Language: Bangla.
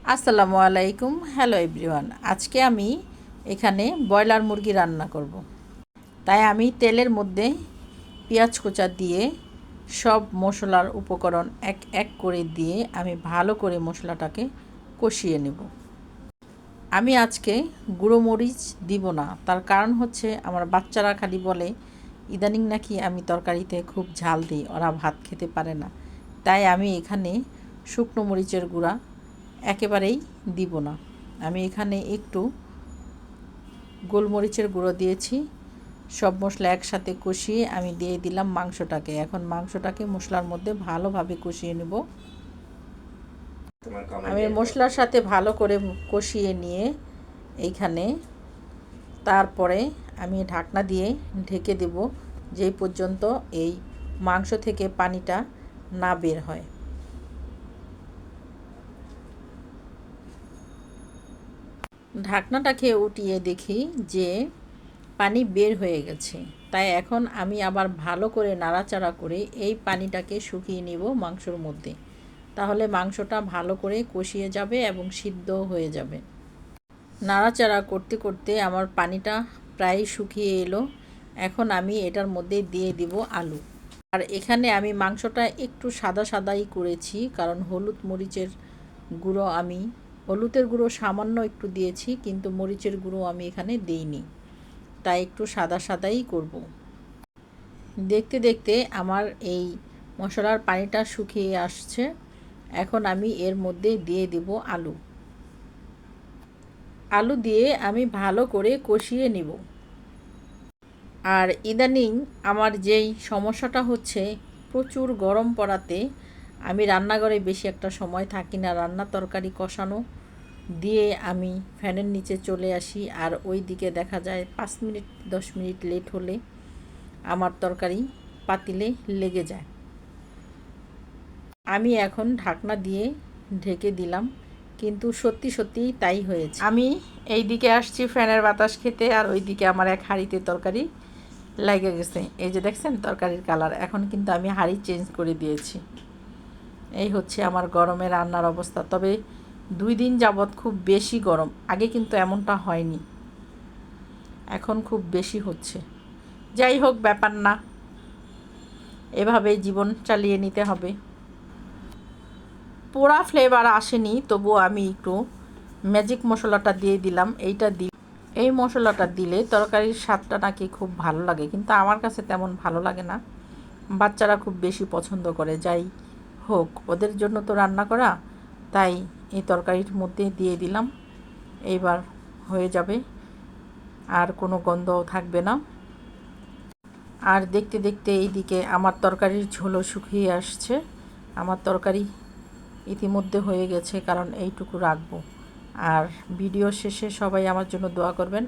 আসসালামু আলাইকুম। Hello everyone. আজকে আমি এখানে ব্রয়লার মুরগি রান্না করব। তাই আমি তেলের মধ্যে পেঁয়াজ কুচা দিয়ে সব মশলার উপকরণ এক এক করে দিয়ে আমি ভালো করে মশলাটাকে কষিয়ে নেব। আমি আজকে গুঁড়ো মরিচ দিব না, তার কারণ হচ্ছে আমার বাচ্চারা খালি বলে ইদানিং নাকি আমি তরকারিতে খুব ঝাল দিই, ওরা ভাত খেতে পারে না। তাই আমি এখানে শুকনো মরিচের গুঁড়া একেবারেই দিব না। আমি এখানে একটু গোলমরিচের গুঁড়ো দিয়েছি। সব মশলা একসাথে কষিয়ে আমি দিয়ে দিলাম মাংসটাকে। এখন মাংসটাকে মশলার মধ্যে ভালোভাবে কষিয়ে নেব। আমি মশলার সাথে ভালো করে কষিয়ে নিয়ে এইখানে তারপরে আমি ঢাকনা দিয়ে ঢেকে দেব যেই পর্যন্ত এই মাংস থেকে পানিটা না বের হয়। ঢাকনাটাকে উঠিয়ে দেখি যে পানি বের হয়ে গেছে। তাই এখন আমি আবার ভালো করে নাড়াচাড়া করে এই পানিটাকে শুকিয়ে নিব মাংসর মধ্যে। তাহলে মাংসটা ভালো করে কষিয়ে যাবে এবং সিদ্ধ হয়ে যাবে। নাড়াচাড়া করতে করতে আমার পানিটা প্রায় শুকিয়ে এলো। এখন আমি এটার মধ্যে দিয়ে দিব আলু। আর এখানে আমি মাংসটা একটু সাদা সাদাই করেছি, কারণ হলুদের গুঁড়ো সামান্য একটু দিয়েছি, কিন্তু মরিচের গুঁড়ো আমি এখানে দিইনি, তাই একটু সাদা সাদাই করব। দেখতে দেখতে আমার এই মশলার পানিটা শুকিয়ে আসছে। এখন আমি এর মধ্যে দিয়ে দেব আলু। আলু দিয়ে আমি ভালো করে কষিয়ে নেব। আর ইদানিং আমার যেই সমস্যাটা হচ্ছে, প্রচুর গরম পড়াতে আমি রান্নাঘরে বেশি একটা সময় থাকি না। রান্না তরকারি কষানো দিয়ে আমি ফ্যানের নিচে চলে আসি, আর ওই দিকে দেখা যায় 5 মিনিট 10 মিনিট লেট হলে আমার তরকারি পাতিলে লেগে যায়। আমি এখন ঢাকনা দিয়ে ঢেকে দিলাম, কিন্তু সত্যি সত্যিই তাই হয়েছে। আমি এই দিকে আসছি ফ্যানের বাতাস খেতে, আর ওই দিকে আমার এক হাঁড়িতে তরকারি লেগে গেছে। এই যে দেখছেন তরকারির কালার। এখন কিন্তু আমি হাঁড়ি চেঞ্জ করে দিয়েছি। এই হচ্ছে আমার গরমে রান্নার অবস্থা। তবে 2 দিন যাবৎ খুব বেশি গরম। আগে কিন্তু এমনটা হয়নি, এখন খুব বেশি হচ্ছে। যাই হোক, ব্যাপার না, এভাবেই জীবন চালিয়ে নিতে হবে। পোড়া ফ্লেভার আসেনি, তবুও আমি একটু ম্যাজিক মশলাটা দিয়ে দিলাম। এই মশলাটা দিলে তরকারির স্বাদটা নাকি খুব ভালো লাগে, কিন্তু আমার কাছে তেমন ভালো লাগে না। বাচ্চারা খুব বেশি পছন্দ করে। যাই হোক, ওদের জন্য তো রান্না করা, তাই এই তরকারির মধ্যে দিয়ে দিলাম। এইবার হয়ে যাবে, আর কোনো গন্ধও থাকবে না। আর দেখতে দেখতে এইদিকে আমার তরকারির ঝোলও শুকিয়ে আসছে। আমার তরকারি ইতিমধ্যে হয়ে গেছে, কারণ এইটুকু রাখবো। আর ভিডিও শেষে সবাই আমার জন্য দোয়া করবেন।